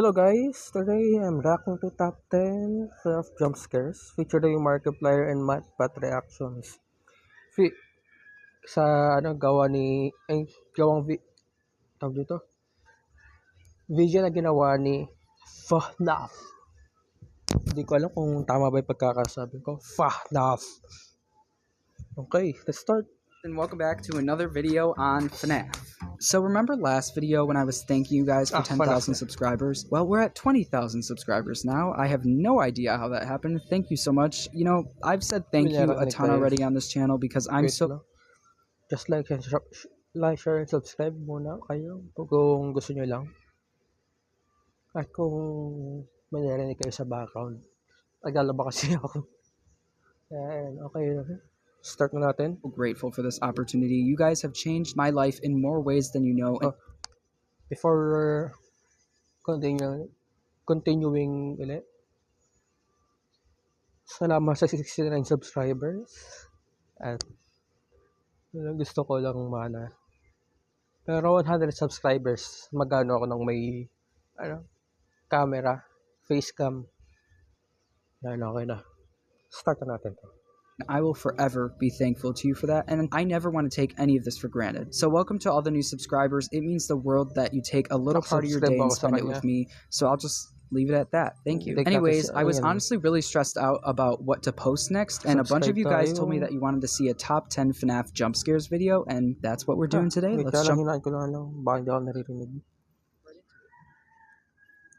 Hello guys, today I'm reacting to top 10 of jump scares featuring Markiplier and Pat reactions. Fi sa gawa ni gawang tawag dito, video na ginawa ni Fahnaf. Hindi ko alam kung tama ba yung pagkakasabi ko. Fahnaf. Okay, let's start. And welcome back to another video on FNAF. So remember last video when I was thanking you guys for 10,000 subscribers? Well, we're at 20,000 subscribers now. I have no idea how that happened. Thank you so much. You know, I've said thank you a ton already on this channel because I'm so... Just like, share, and subscribe muna kayo kung gusto nyo lang. At kung may narinig kayo sa background, naglalaba kasi ako. Ayan, okay. Start na natin. Grateful for this opportunity. You guys have changed my life in more ways than you know. Before continuing ulit, salamat sa 69 subscribers. At gusto ko lang mana. Pero 100 subscribers, magano ako ng may camera, facecam. Yan, okay na. Start na natin to. I will forever be thankful to you for that, and I never want to take any of this for granted. So welcome to all the new subscribers. It means the world that you take a little part of your day and spend it with me, so I'll just leave it at that. Thank you. Anyways, I was honestly really stressed out about what to post next, and a bunch of you guys told me that you wanted to see a top 10 FNAF jump scares video, and that's what we're doing today. Let's jump.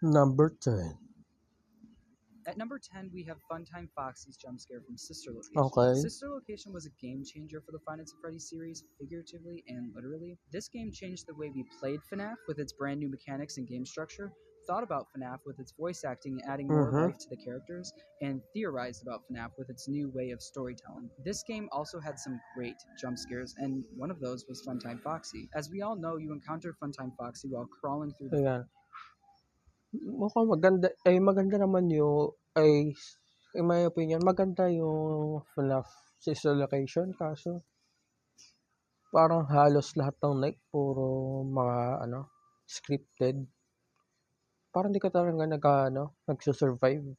Number 10. At number 10, we have Funtime Foxy's jump scare from Sister Location. Okay. Sister Location was a game changer for the Five Nights at Freddy's series, figuratively and literally. This game changed the way we played FNAF with its brand new mechanics and game structure, thought about FNAF with its voice acting and adding more life to the characters, and theorized about FNAF with its new way of storytelling. This game also had some great jump scares, and one of those was Funtime Foxy. As we all know, you encounter Funtime Foxy while crawling through the... Mukhang maganda naman yung, in my opinion, maganda yung FNAF Sister Location, kaso parang halos lahat ng night puro mga scripted. Parang di ka talaga nagsusurvive.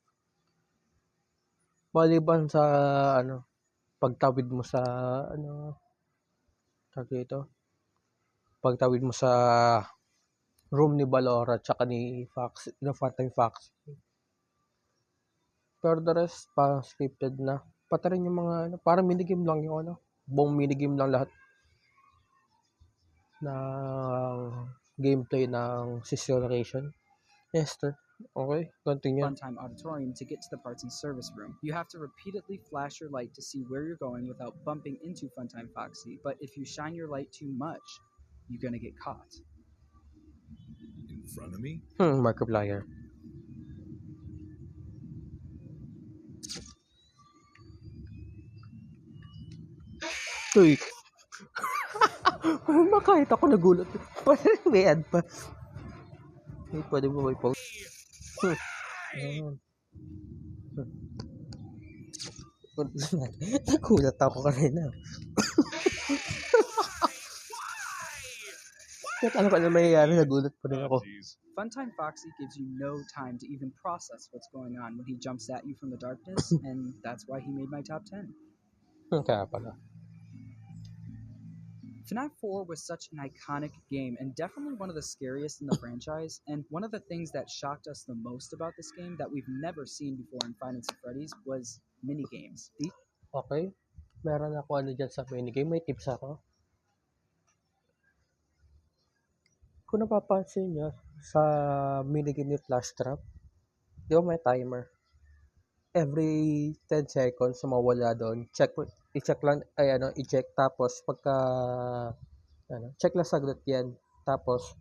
Maliban sa pagtawid mo sa pagtawid mo sa room ni Balora tsaka ni Fox, Funtime Fox. Pero the rest parang scripted na. Pati rin yung mga parang minigame lang yung buong minigame lang lahat ng gameplay ng Sister Location. Esther. Okay, continue. Funtime Auditorium to get to the parts and service room. You have to repeatedly flash your light to see where you're going without bumping into Funtime Foxy, but if you shine your light too much, you're gonna get caught. In front of me? Markiplier. Uy! Makahit ako nagulat. May ad pa. Pwede mo may post. Nagulat ako kanina. Kahit ano pa na mayayari, nagulat pa rin ako. Funtime Foxy gives you no time to even process what's going on when he jumps at you from the darkness, and that's why he made my top 10. Kaya pala. FNAF 4 was such an iconic game and definitely one of the scariest in the franchise, and one of the things that shocked us the most about this game that we've never seen before in Five Nights at Freddy's was minigames. Okay, meron ako dyan sa minigame, may tips ako. Kung napapansin nyo, sa minigame ni Flash Trap, di ba may timer? Every 10 seconds, mawala doon. I-check lang, i-check. Tapos, pagka, check lang saglit yan. Tapos,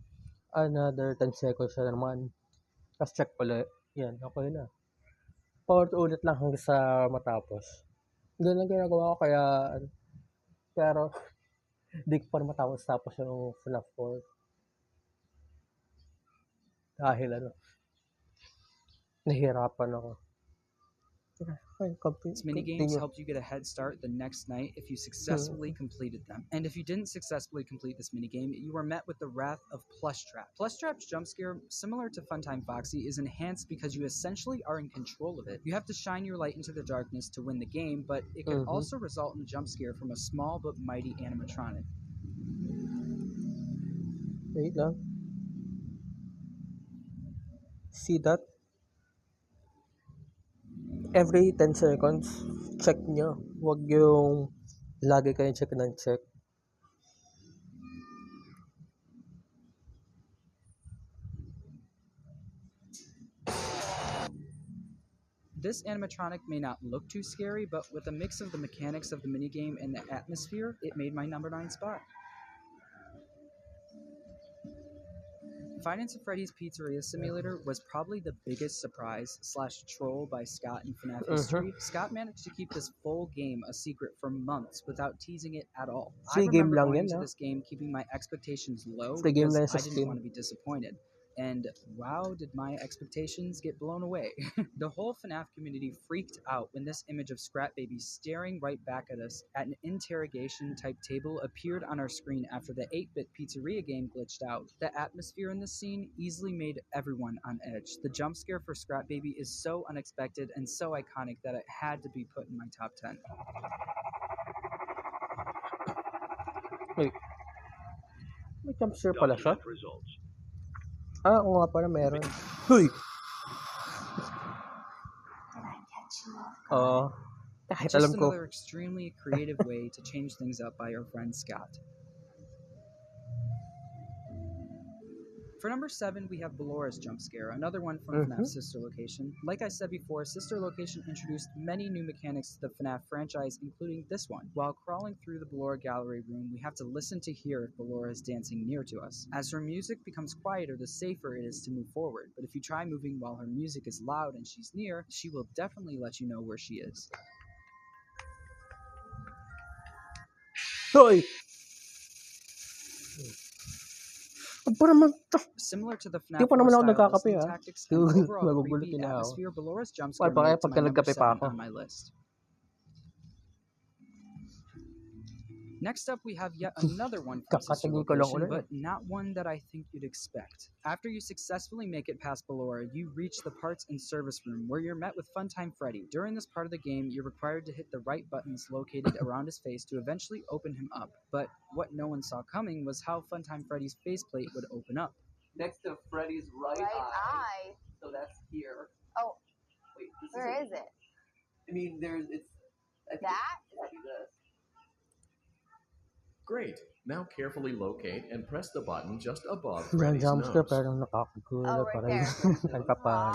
another 10 seconds na naman. Tapos, check ulit. Yan, okay na. Paulit-ulit lang hanggang sa matapos. Doon lang ginagawa ko, kaya, pero, di ko pa matapos yung FNAF 4. Dahil, nahihirapan ako. Okay, These minigames continue. helped you get a head start the next night if you successfully completed them. And if you didn't successfully complete this minigame, you were met with the wrath of Plush Trap. Plush Trap's jump scare, similar to Funtime Foxy, is enhanced because you essentially are in control of it. You have to shine your light into the darkness to win the game, but it can also result in a jump scare from a small but mighty animatronic. Wait lang. See that? Every 10 seconds, check nyo. Huwag yung lagi kayo check ng check. This animatronic may not look too scary, but with a mix of the mechanics of the minigame and the atmosphere, it made my number 9 spot. Five Nights at Freddy's Pizzeria Simulator was probably the biggest surprise / troll by Scott in FNAF history. Scott managed to keep this full game a secret for months without teasing it at all. Free I game remember lang going yan, into ah. this game keeping my expectations low Free game because lang yan sa I didn't Steam. want to be disappointed. And wow, did my expectations get blown away. The whole FNAF community freaked out when this image of Scrap Baby staring right back at us at an interrogation type table appeared on our screen after the 8-bit pizzeria game glitched out. The atmosphere in this scene easily made everyone on edge. The jump scare for Scrap Baby is so unexpected and so iconic that it had to be put in my top 10. Wait. May jump scare pala siya? Ah, oo nga pala meron. Huy! Kahit alam Just ko. another extremely creative way to change things up by our friend Scott. For number 7, we have Bellora's Jump Scare, another one from FNAF's Sister Location. Like I said before, Sister Location introduced many new mechanics to the FNAF franchise, including this one. While crawling through the Bellora gallery room, we have to listen to hear if Bellora is dancing near to us. As her music becomes quieter, the safer it is to move forward. But if you try moving while her music is loud and she's near, she will definitely let you know where she is. Hoy! Apa naman to? Similar to the Di FNAF pa naman 4 ako style nagkakape, listening ah. tactics and overall Magugulat creepy din ako. atmosphere, Bellora's jump Wala scare pa made kaya it to pagka my number nagkape 7 pa ako. on my list. Next up, we have yet another one from Sister Kakatingin ko lang Location, ulit. but not one that I think you'd expect. After you successfully make it past Bellora, you reach the parts and service room where you're met with Funtime Freddy. During this part of the game, you're required to hit the right buttons located around his face to eventually open him up. But what no one saw coming was how Funtime Freddy's faceplate would open up. Next to Freddy's right eye. So that's here. Oh, Wait, this where is it? I mean, there's it's. I think That? It should be this. Great. Now carefully locate and press the button just above Yan, Freddy's jump scare, nose. pero nakakagulat Oh, pa right rin. there. Ang kapal.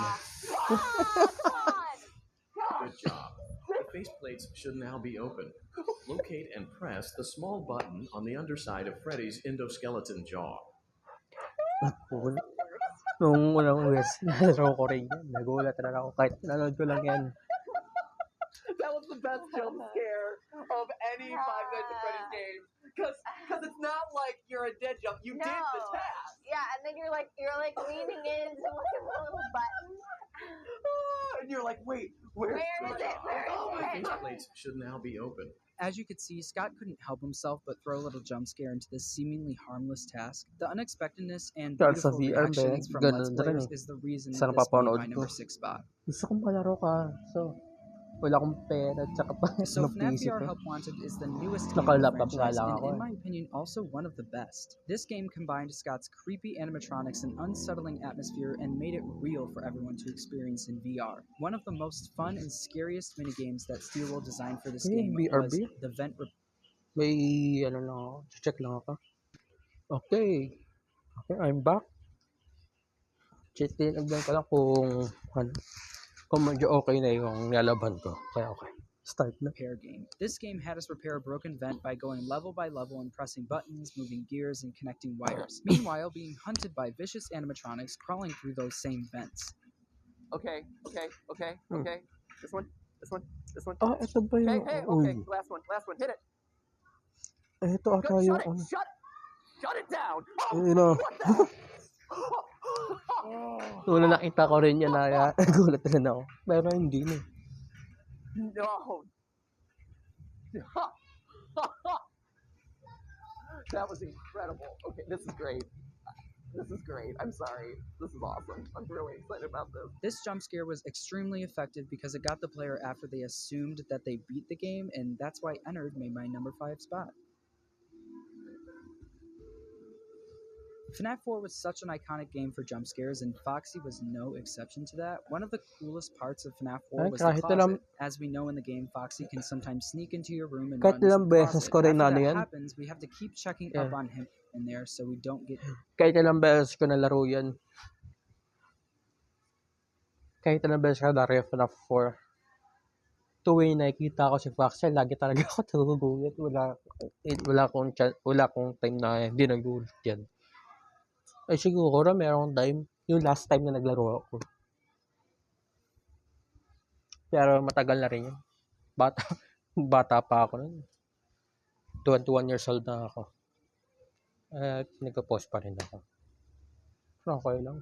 Good job. The faceplates should now be open. Locate and press the small button on the underside of Freddy's endoskeleton jaw. Cool. Nung unang US, nalaro ko rin yan. Nagulat na ako. Kahit nanood ko lang yan. That was the best jump scare of any Five Nights at Freddy's game. Because it's not like you're a dead jump. You did the task. Yeah, and then you're like leaning in to look at the little button. And you're like, wait, where Where is it? Where The is it? faceplates should now be open. As you could see, Scott couldn't help himself but throw a little jump scare into this seemingly harmless task. The unexpectedness and Kahit sa beautiful VR, reactions from ganun Let's na rin Players eh. is the reason Sana this made papanood my ko. number 6 spot. Gusto kong malaro ka. So, wala akong pera at saka pa So ng FNAF PC VR ko. Help Wanted is the newest game in the Naka-laptop nga franchise, lang and ako in eh. my opinion, also one of the best. This game combined Scott's creepy animatronics and unsettling atmosphere and made it real for everyone to experience in VR. One of the most fun and scariest minigames that Steelworld designed for this game was BRB? the vent. May, ano lang ako. Check lang ako. Okay. Okay, I'm back. Tinagdan ko lang kung medyo okay na yung nalaban ko. Kaya okay. Start na. Repair game. This game had us repair a broken vent by going level by level and pressing buttons, moving gears, and connecting wires. Meanwhile, being hunted by vicious animatronics crawling through those same vents. Okay. This one. Ah, ito ba yung... Okay, Uy. last one. Hit it. Ito ata yung... ano. Shut it down. Yun o. Una nakita ko rin yan na nagulat rin ako. Pero hindi na. No. That was incredible. Okay, this is great. This is great. I'm sorry. This is awesome. I'm really excited about this. This jump scare was extremely effective because it got the player after they assumed that they beat the game, and that's why Ennard made my number 5 spot. FNAF 4 was such an iconic game for jump scares, and Foxy was no exception to that. One of the coolest parts of FNAF 4 was the kahit closet. ilang, As we know in the game, Foxy can sometimes sneak into your room and kahit run into ilang the beses closet. ko rin After ano that yan. happens, we have to keep checking Yeah. up on him in there so we don't get Kahit ilang beses ko nalaro yan. Kahit ilang beses ko nalaro yung FNAF 4. Tuwing nakikita ko si Foxy, lagi talaga ako nagugulat. Wala akong time na hindi nagugulat yan. Ay siguro merong time, yung last time na naglaro ako. Pero matagal na rin yun. Bata pa ako nun. 21 years old na ako. At nagpo-post pa rin ako. So, okay lang.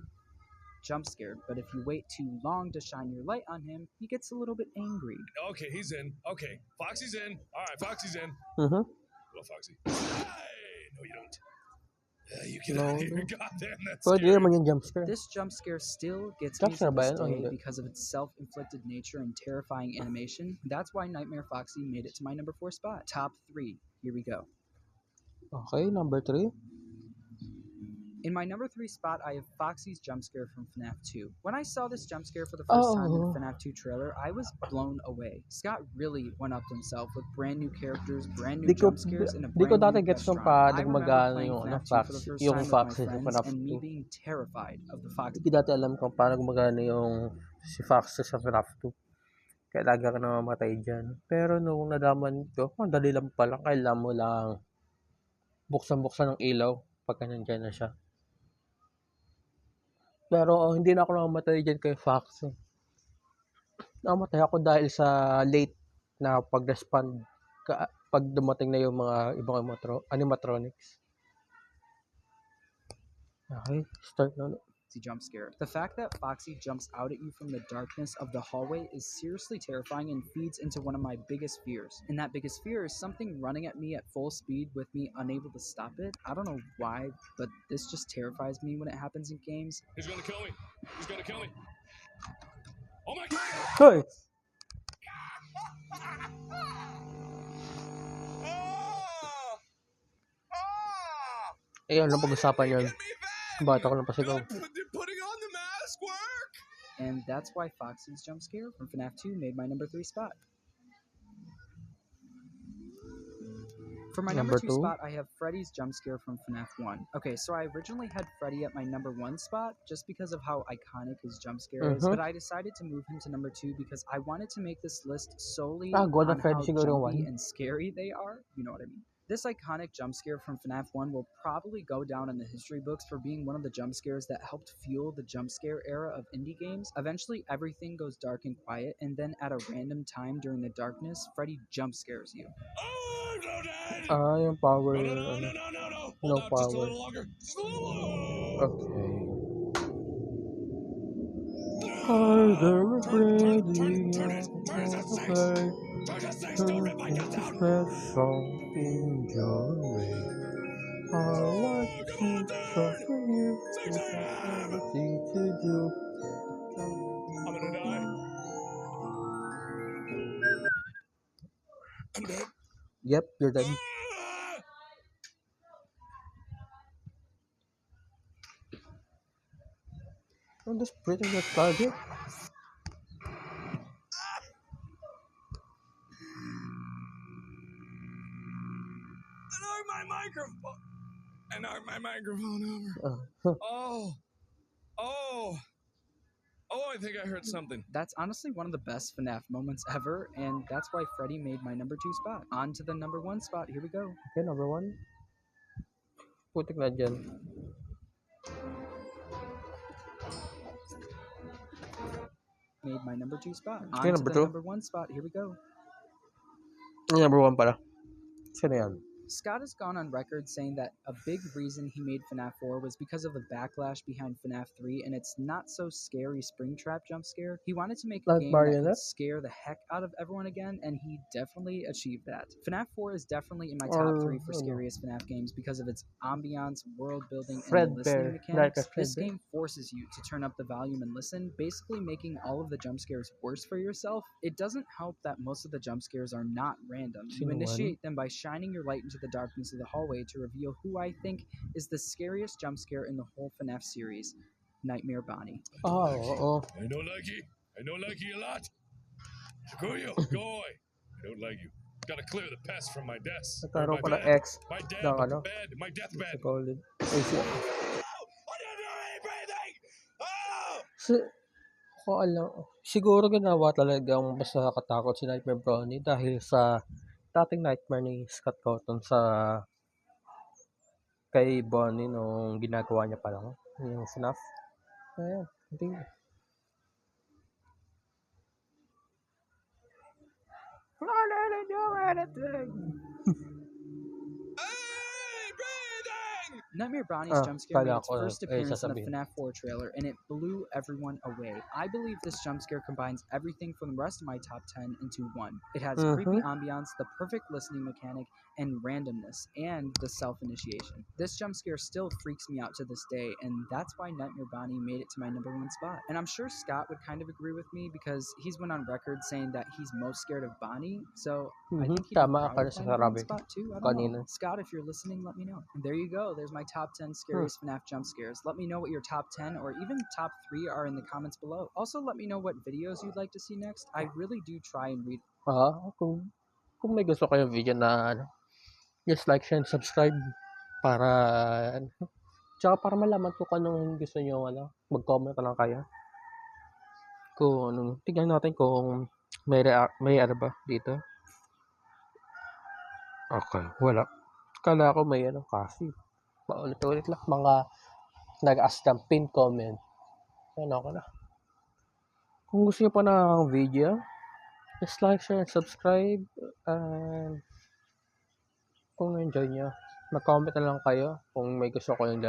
jump scared, but if you wait too long to shine your light on him, he gets a little bit angry. Okay, he's in. Okay, Foxy's in. All right, Foxy's in. Mhm. Hello, Foxy. Hey! No, you don't. You get No, out of here. no. Goddamn, that's Pwede scary. naman yung jump scare. This jump scare still gets Jump me scare to ba this yan o day hindi? because of its self-inflicted nature and terrifying animation. That's why Nightmare Foxy made it to my number 4 spot. Top 3. Here we go. Okay, number 3. In my number 3 spot, I have Foxy's jump scare from FNAF 2. When I saw this jump scare for the first time in the Oh. FNAF 2 trailer, I was blown away. Scott really went up himself with brand new characters, brand new Di ko, jump scares, and a di ko brand dati new gets kung restaurant. I paano remember magana playing yung, FNAF 2 for the Foxy, first yung time with my Foxy sa friends FNAF and me 2. being terrified of the Foxy. Hindi ko dati alam kung paano gumagana yung si Foxy sa FNAF 2. Kaya lagi ako namamatay dyan. Pero nung nalaman ko, ang dali lang pala. Kailangan mo lang buksan-buksan ng ilaw pagka nandyan na siya. Pero hindi na ako namamatay dyan kay Foxy. Namatay ako dahil sa late na pag-respond pag dumating na yung mga ibang animatronics. Okay, start na. Jump scare. The fact that Foxy jumps out at you from the darkness of the hallway is seriously terrifying and feeds into one of my biggest fears. And that biggest fear is something running at me at full speed with me unable to stop it. I don't know why, but this just terrifies me when it happens in games. He's gonna kill me. He's gonna kill me. Oh my God! Hoy! Ayun lang pag-usapan yun. Bata ko lang pasigaw. Putting on the mask work. And that's why Foxy's jump scare from FNAF 2 made my number 3 spot. For my number 2 Number 2? spot, I have Freddy's jump scare from FNAF 1. Okay, so I originally had Freddy at my number 1 spot just because of how iconic his jump scare is, but I decided to move him to number 2 because I wanted to make this list solely Golden on Freddy how siguro jumpy 1. and scary they are. You know what I mean? This iconic jump scare from FNAF 1 will probably go down in the history books for being one of the jump scares that helped fuel the jump scare era of indie games. Eventually, everything goes dark and quiet, and then at a random time during the darkness, Freddy jump scares you. Oh no, Dad! Yung power. No, no, no, no, no, no, no. No Hold out just a power. little longer. Just a little longer. Okay. Harder Turn Freddy. this thing. Turn this thing. Don't rip my guts out. Enjoy. I want to talk to you. Everything to do. I'm gonna die. I'm dead. Yep, you're dead. Ah! I'm just pretty much target. I knocked my microphone over. Oh, I think I heard something. That's honestly one of the best FNAF moments ever, and that's why Freddy made my number 2 spot. On to the number 1 spot, here we go. Okay, number 1. Putik na dyan. Made my number 2 spot. On Okay, to number the 2. number 1 spot, here we go. Number 1 pala. Sino yan? Scott has gone on record saying that a big reason he made FNAF 4 was because of the backlash behind FNAF 3 and its not so scary Springtrap jump scare. He wanted to make a Like game that Marionette? could scare the heck out of everyone again, and he definitely achieved that. FNAF 4 is definitely in my top Or 3 for ano, scariest FNAF games because of its ambiance, world building, and Fredbear. listening Like mechanics. a This Fredbear? game forces you to turn up the volume and listen, basically making all of the jump scares worse for yourself. It doesn't help that most of the jump scares are not random. You Sinuan? initiate them by shining your light into the darkness of the hallway to reveal who I think is the scariest jump scare in the whole FNAF series, Nightmare Bonnie. Oo. I don't like you. I don't like you a lot. Takuyo, go away. I don't like you. Gotta clear the pest from my desk. Or Nagkaroon my pa ng bed. X My ng damn ano, bed. My deathbed. sa college. Ay, si, I don't do any breathing! Oh! si, ko alam, siguro ginawa talagang mas nakakatakot si Nightmare Brownie dahil sa dating nightmare ni Scott Cawthon sa kay Bonnie nung ginagawa niya pa lang yung FNAF. Ayan, hindi. Not letting do anything. Hey, breathing! Nightmare Bonnie's jump scare made Kala its ko first ay appearance in the sasabihin. FNAF 4 trailer, and it blew everyone away. I believe this jump scare combines everything from the rest of my top 10 into one. It has creepy ambiance, the perfect listening mechanic, and randomness, and the self-initiation. This jump scare still freaks me out to this day, and that's why Nightmare Bonnie made it to my number 1 spot. And I'm sure Scott would kind of agree with me because he's went on record saying that he's most scared of Bonnie, so I think he'd be Tama proud ka of sa my number 1 sarabi spot too. I don't kanina. know. Scott, if you're listening, let me know. And there you go. There's my top 10 scariest FNAF jump scares. Let me know what your top 10 or even top 3 are in the comments below. Also, let me know what videos you'd like to see next. I really do try and read. Kung may gusto kayong video na ano, just like, share, and subscribe para tsaka para malaman ko kung anong gusto niyo ano, mag-comment na lang kayo. Kung anong tignan natin kung may ano ba dito. Okay, wala. Kala ko may ano kasi paulit-ulit lang mga nag-ask ng pin comment. Ano ko na. Kung gusto niyo pa ng video, just like, share, and subscribe. And kung enjoy niyo, mag-comment na lang kayo kung may gusto ko yung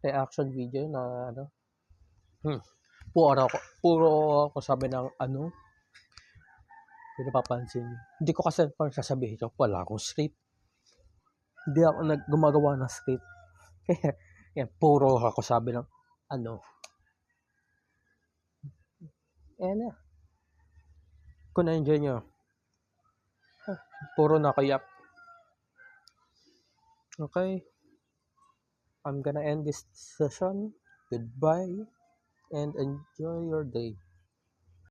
reaction video na ano. Puro ako sabi ng ano. Hindi napapansin niyo. Hindi ko kasi sasabihin ko, wala akong script. Hindi ako gumagawa ng script. Kaya, yan, puro ako sabi ng ano. Ayan na. Kung na-enjoy nyo, puro nakayak. Okay. I'm gonna end this session. Goodbye and enjoy your day.